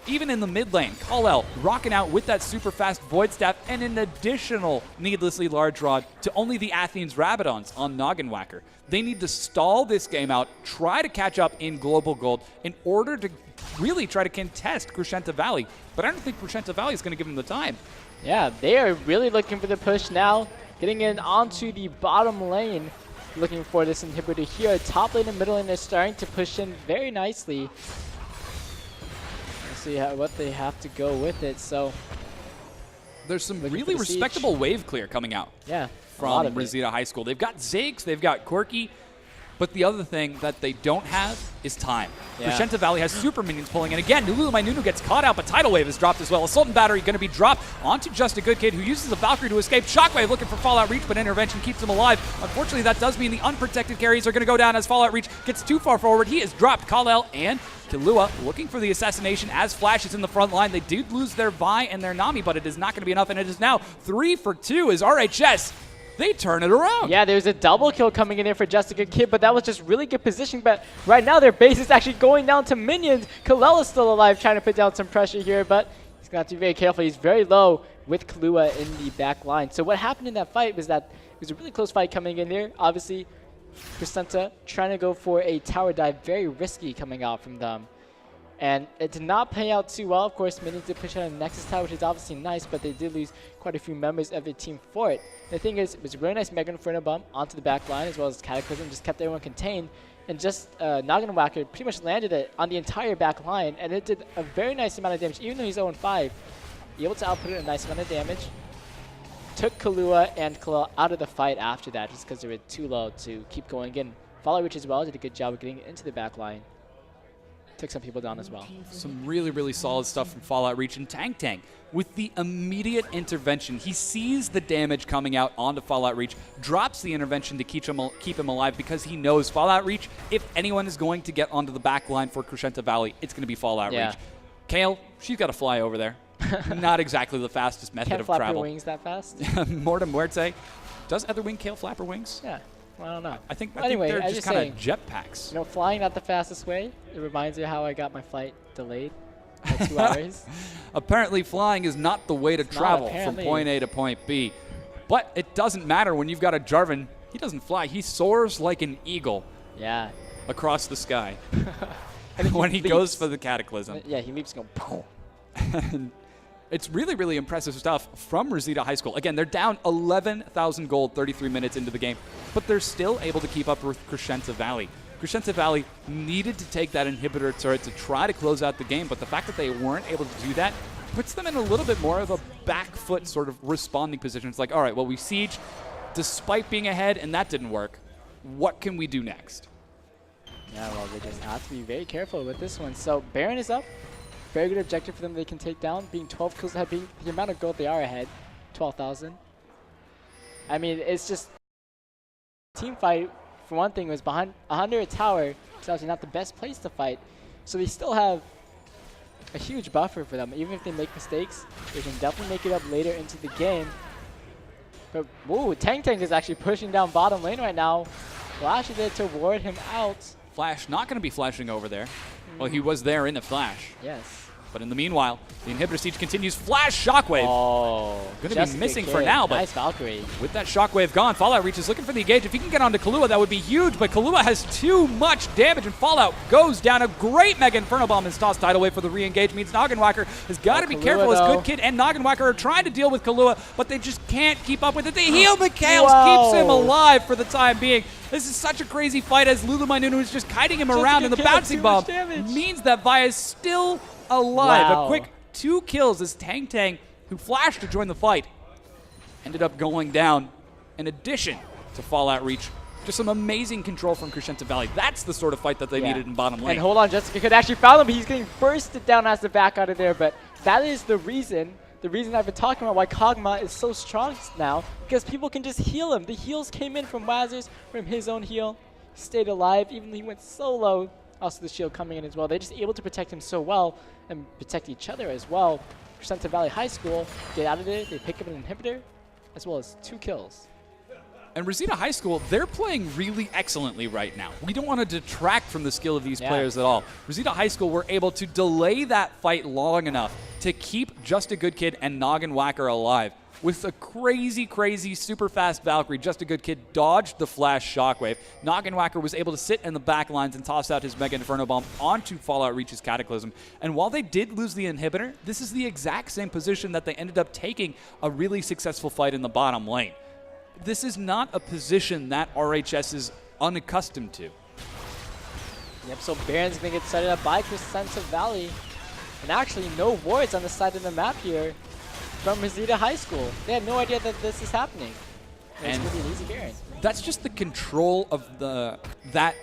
Even in the mid lane, Kal-El rocking out with that super fast Void Staff and an additional needlessly large rod to only the Athens Rabadons on Noggin Whacker. They need to stall this game out, try to catch up in Global Gold in order to really try to contest Crescenta Valley. But I don't think Crescenta Valley is going to give them the time. Yeah, they are really looking for the push now, getting in onto the bottom lane, looking for this inhibitor here. Top lane and middle lane are starting to push in very nicely. See what they have to go with it. So there's some really respectable wave clear coming out from Reseda High School. They've got Ziggs, they've got Quirky, but the other thing that they don't have is time. Crescenta Valley has super minions pulling in. Again, Lulu My Nunu gets caught out, but Tidal Wave is dropped as well. Assault and Battery going to be dropped onto Just a Good Kid, who uses the Valkyrie to escape. Shockwave looking for Fallout Reach, but Intervention keeps him alive. Unfortunately, that does mean the unprotected carries are going to go down as Fallout Reach gets too far forward. He is dropped. Kal-El and Kahlua looking for the assassination as Flash is in the front line. They did lose their Vi and their Nami, but it is not going to be enough, and it is now 3 for 2 as RHS, they turn it around. Yeah, there's a double kill coming in here for Just a Good Kid, but that was just really good positioning. But right now their base is actually going down to minions. Kal-El is still alive, trying to put down some pressure here, but he's going to have to be very careful. He's very low with Kahlua in the back line. So what happened in that fight was that it was a really close fight coming in here. Obviously, Crescenta trying to go for a tower dive, very risky coming out from them. And it did not pay out too well. Of course, minions did push out a Nexus tower, which is obviously nice, but they did lose quite a few members of their team for it. The thing is, it was a really nice Mega Inferno bump onto the back line, as well as Cataclysm, just kept everyone contained. And just Noggin Whacker pretty much landed it on the entire back line, and it did a very nice amount of damage. Even though he's 0-5, able to output it a nice amount of damage. Took Kahlua and Kal-El out of the fight after that, just because they were too low to keep going in. Fallout Reach as well did a good job of getting into the back line. took some people down as well. Some really, really solid stuff from Fallout Reach. And Tang with the immediate intervention. He sees the damage coming out onto Fallout Reach, drops the intervention to keep him alive because he knows Fallout Reach, if anyone is going to get onto the back line for Crescenta Valley, it's going to be Fallout Reach. Kale, she's got to fly over there. Not exactly the fastest method of travel. Can't flap her wings that fast. Morta Muerte. Does Etherwing Kale flap her wings? Yeah. Well, I don't know. I think they're just kind of jetpacks. You know, flying not the fastest way. It reminds me of how I got my flight delayed by 2 hours. Apparently, flying is not the way to travel from point A to point B. But it doesn't matter when you've got a Jarvan. He doesn't fly. He soars like an eagle. Yeah. Across the sky. And when he goes for the Cataclysm. Yeah, he leaps and goes, boom. It's really, really impressive stuff from Reseda High School. Again, they're down 11,000 gold 33 minutes into the game, but they're still able to keep up with Crescenta Valley. Crescenta Valley needed to take that inhibitor turret to try to close out the game, but the fact that they weren't able to do that puts them in a little bit more of a back foot sort of responding position. It's like, all right, well, we siege despite being ahead, and that didn't work. What can we do next? Yeah, well, they just have to be very careful with this one. So Baron is up. Very good objective for them they can take down. Being 12 kills ahead, being the amount of gold they are ahead, 12,000. I mean, it's just team fight, for one thing, was behind under a tower. It's obviously not the best place to fight. So they still have a huge buffer for them. Even if they make mistakes, they can definitely make it up later into the game. But, whoa, Tang is actually pushing down bottom lane right now. Flash is there to ward him out. Flash not going to be flashing over there. Well, he was there in a flash. Yes. But in the meanwhile, the inhibitor siege continues. Flash Shockwave. Oh. Going to be missing for now, but nice Valkyrie. With that Shockwave gone, Fallout Reach is looking for the engage. If he can get onto Kahlua, that would be huge, but Kahlua has too much damage, and Fallout goes down. A great Mega Inferno Bomb is tossed tidal wave for the re-engage. Means Noggenwacker has got to be careful. As Good Kid and Noggenwacker are trying to deal with Kahlua, but they just can't keep up with it. The heal Mikhails keeps him alive for the time being. This is such a crazy fight as Lulu Mainunu is just kiting him around, and the bouncing bomb means that Vi is still alive. Wow. A quick 2 kills as Tang, who flashed to join the fight, ended up going down. In addition to Fallout Reach, just some amazing control from Crescenta Valley. That's the sort of fight that they needed in bottom lane. And hold on, Jessica could actually found him, but he's getting bursted down as the back out of there. But that is the reason I've been talking about why Kog'Maw is so strong now, because people can just heal him. The heals came in from Wazers, from his own heal. He stayed alive, even though he went so low. Also the shield coming in as well. They're just able to protect him so well and protect each other as well. Crescenta Valley High School get out of there. They pick up an inhibitor as well as 2 kills. And Reseda High School, they're playing really excellently right now. We don't want to detract from the skill of these players at all. Reseda High School were able to delay that fight long enough to keep Just a Good Kid and Noggenwacker alive. With a crazy, crazy, super fast Valkyrie, Just a Good Kid dodged the flash Shockwave. Noggenwacker was able to sit in the back lines and toss out his Mega Inferno Bomb onto Fallout Reach's Cataclysm. And while they did lose the inhibitor, this is the exact same position that they ended up taking a really successful fight in the bottom lane. This is not a position that RHS is unaccustomed to. Yep, so Baron's going to get started up by Crescenta Valley. And actually no wards on the side of the map here from Reseda High School. They had no idea that this is happening. And it's going to be an easy Baron. That's just the control of that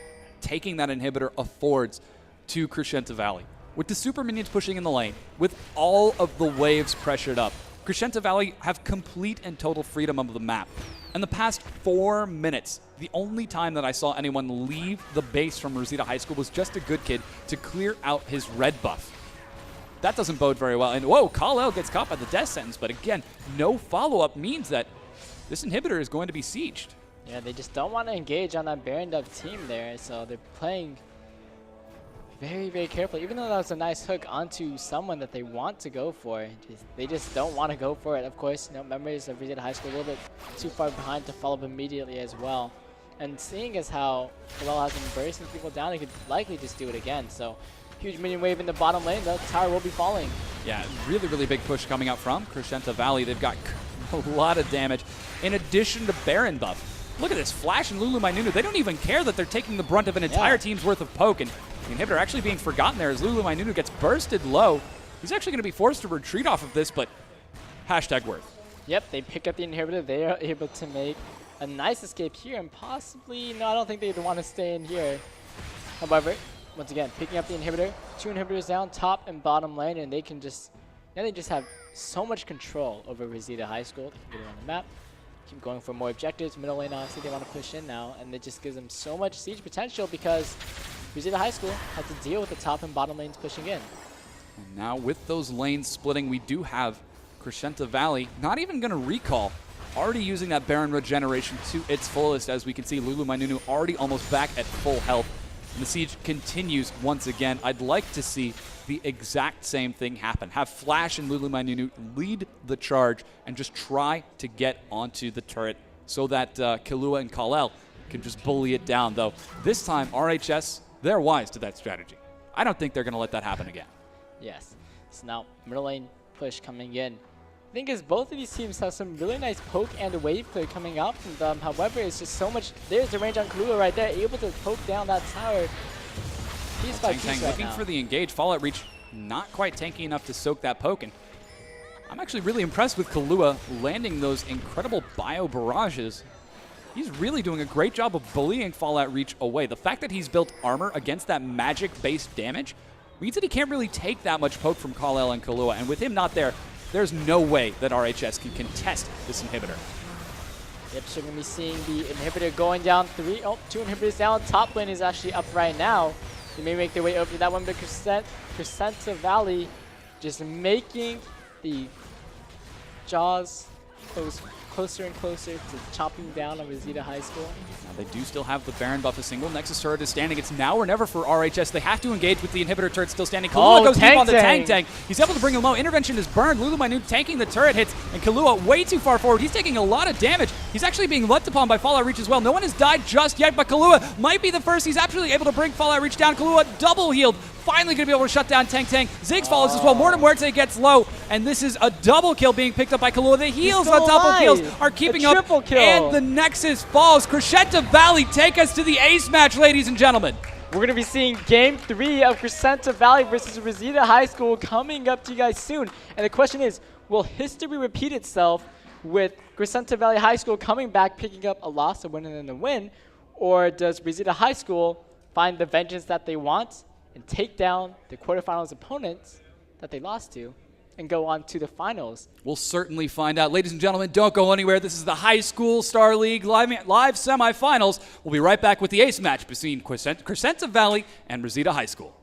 taking that inhibitor affords to Crescenta Valley. With the super minions pushing in the lane, with all of the waves pressured up, Crescenta Valley have complete and total freedom of the map. In the past 4 minutes, the only time that I saw anyone leave the base from Reseda High School was Just a Good Kid to clear out his red buff. That doesn't bode very well. And whoa, Kal-El gets caught by the death sentence, but again, no follow-up means that this inhibitor is going to be sieged. Yeah, they just don't want to engage on that Baron Dove team there, so they're playing very, very carefully. Even though that was a nice hook onto someone that they want to go for, they just don't want to go for it. Of course, you know, memories of Reseda High School a little bit too far behind to follow up immediately as well. And seeing as how LoL has been bursting people down, they could likely just do it again. So huge minion wave in the bottom lane. The tower will be falling. Yeah, really, really big push coming out from Crescenta Valley. They've got a lot of damage in addition to Baron buff. Look at this, Flash and Lulu Mainunu. They don't even care that they're taking the brunt of an entire team's worth of poke. And the inhibitor actually being forgotten there as Lulu Mainunu gets bursted low. He's actually going to be forced to retreat off of this, but hashtag worth. Yep, they pick up the inhibitor. They are able to make a nice escape here and possibly, no, I don't think they'd want to stay in here. However, once again, picking up the inhibitor. 2 inhibitors down, top and bottom lane, and they can just, now they just have so much control over Reseda High School. They can get it on the map, keep going for more objectives. Middle lane, obviously, they want to push in now, and it just gives them so much siege potential because Reseda High School has to deal with the top and bottom lanes pushing in. And now with those lanes splitting, we do have Crescenta Valley not even going to recall. Already using that Baron regeneration to its fullest, as we can see Lulu Mainunu already almost back at full health. And the siege continues once again. I'd like to see the exact same thing happen. Have Flash and Lulu Mainunu lead the charge and just try to get onto the turret so that Killua and Kal-El can just bully it down. Though this time RHS, they're wise to that strategy. I don't think they're going to let that happen again. Yes. So now middle lane push coming in. The thing is, both of these teams have some really nice poke and wave clear coming up from them. However, it's just so much. There's the range on Killua right there, able to poke down that tower. Piece by piece right looking for the engage. Fallout Reach not quite tanky enough to soak that poke. And I'm actually really impressed with Killua landing those incredible bio barrages. He's really doing a great job of bullying Fallout Reach away. The fact that he's built armor against that magic-based damage means that he can't really take that much poke from Kal-El and Killua. And with him not there, there's no way that RHS can contest this inhibitor. Yep, so we're going to be seeing the inhibitor going down 2 inhibitors down. Top lane is actually up right now. They may make their way over to that one, but Crescenta Valley just making the jaws closer and closer to chopping down on Reseda High School. Now they do still have the Baron buff. A single Nexus turret is standing. It's now or never for RHS. They have to engage with the inhibitor turret still standing. Killua goes deep on the tank. He's able to bring him low. Intervention is burned. Lulu Mainunu tanking the turret hits, and Killua way too far forward. He's taking a lot of damage. He's actually being leapt upon by Fallout Reach as well. No one has died just yet, but Killua might be the first. He's actually able to bring Fallout Reach down. Killua double healed. Finally going to be able to shut down Tank. Ziggs follows as well. Mortem Muerte gets low, and this is a double kill being picked up by Killua. The heals on double kills are keeping up, and the Nexus falls. Crescenta Valley take us to the ace match, ladies and gentlemen. We're going to be seeing Game 3 of Crescenta Valley versus Reseda High School coming up to you guys soon. And the question is, will history repeat itself with Crescenta Valley High School coming back, picking up a loss, a win, and then a win? Or does Reseda High School find the vengeance that they want and take down the quarterfinals opponents that they lost to and go on to the finals? We'll certainly find out. Ladies and gentlemen, don't go anywhere. This is the High School Star League live semifinals. We'll be right back with the ace match between Crescenta Valley and Reseda High School.